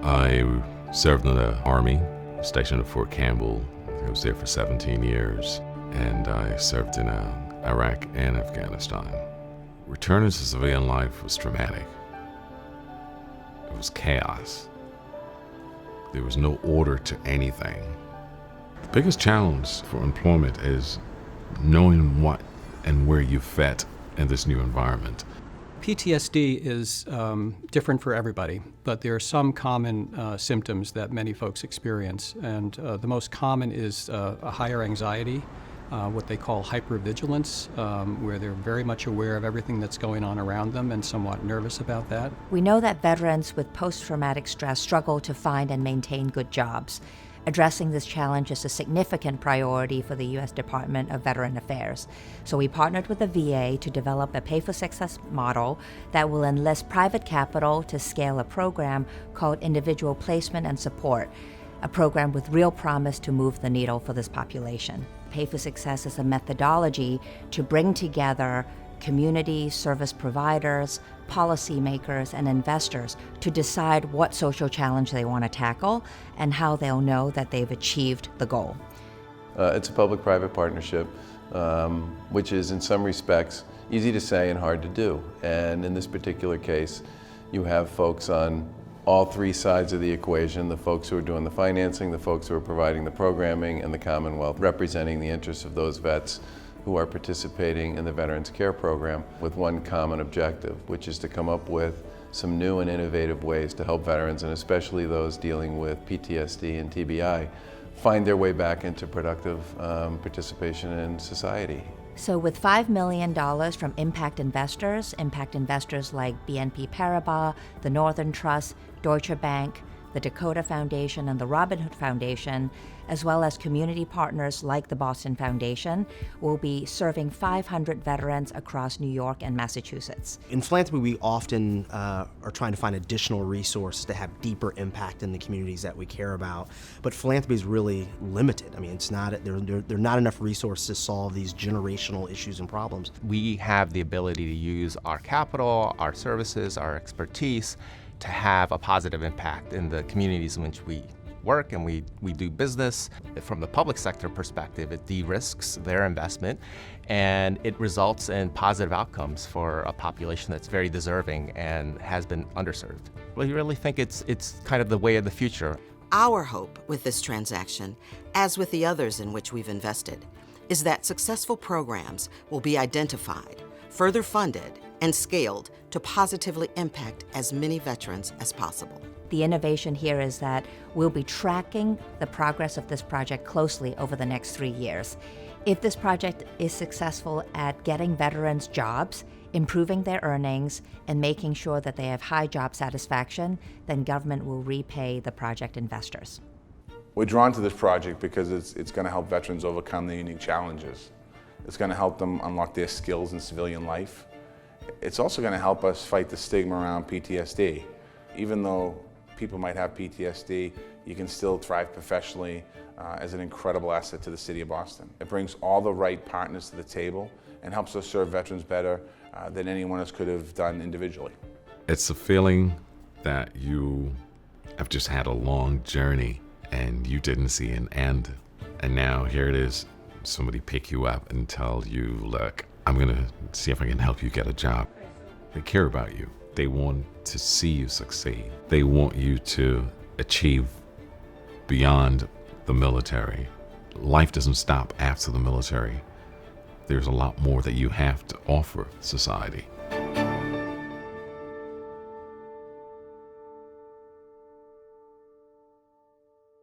I served in the Army, stationed at Fort Campbell. I was there for 17 years, and I served in Iraq and Afghanistan. Returning to civilian life was traumatic. It was chaos. There was no order to anything. The biggest challenge for employment is knowing what and where you fit in this new environment. PTSD is different for everybody, but there are some common symptoms that many folks experience, and the most common is a higher anxiety, what they call hypervigilance, where they're very much aware of everything that's going on around them and somewhat nervous about that. We know that veterans with post-traumatic stress struggle to find and maintain good jobs. Addressing this challenge is a significant priority for the U.S. Department of Veteran Affairs. So we partnered with the VA to develop a pay-for-success model that will enlist private capital to scale a program called Individual Placement and Support, a program with real promise to move the needle for this population. Pay-for-Success is a methodology to bring together community service providers, policymakers, and investors to decide what social challenge they want to tackle and how they'll know that they've achieved the goal. It's a public-private partnership, which is in some respects easy to say and hard to do. And in this particular case, you have folks on all three sides of the equation, the folks who are doing the financing, the folks who are providing the programming, and the Commonwealth representing the interests of those vets who are participating in the Veterans Care Program with one common objective, which is to come up with some new and innovative ways to help veterans, and especially those dealing with PTSD and TBI, find their way back into productive participation in society. So with $5 million from impact investors like BNP Paribas, the Northern Trust, Deutsche Bank, the Dakota Foundation, and the Robin Hood Foundation, as well as community partners like the Boston Foundation, will be serving 500 veterans across New York and Massachusetts. In philanthropy, we often are trying to find additional resources to have deeper impact in the communities that we care about, but philanthropy is really limited. I mean, it's not, there are not enough resources to solve these generational issues and problems. We have the ability to use our capital, our services, our expertise to have a positive impact in the communities in which we work and we do business. From the public sector perspective, it de-risks their investment and it results in positive outcomes for a population that's very deserving and has been underserved. We really think it's kind of the way of the future. Our hope with this transaction, as with the others in which we've invested, is that successful programs will be identified, further funded, and scaled to positively impact as many veterans as possible. The innovation here is that we'll be tracking the progress of this project closely over the next 3 years. If this project is successful at getting veterans jobs, improving their earnings, and making sure that they have high job satisfaction, then government will repay the project investors. We're drawn to this project because it's going to help veterans overcome their unique challenges. It's going to help them unlock their skills in civilian life. It's also going to help us fight the stigma around PTSD. Even though people might have PTSD, you can still thrive professionally as an incredible asset to the city of Boston. It brings all the right partners to the table and helps us serve veterans better than anyone else could have done individually. It's a feeling that you have just had a long journey and you didn't see an end. And now here it is, somebody pick you up and tell you, look, I'm gonna see if I can help you get a job. They care about you. They want to see you succeed. They want you to achieve beyond the military. Life doesn't stop after the military. There's a lot more that you have to offer society.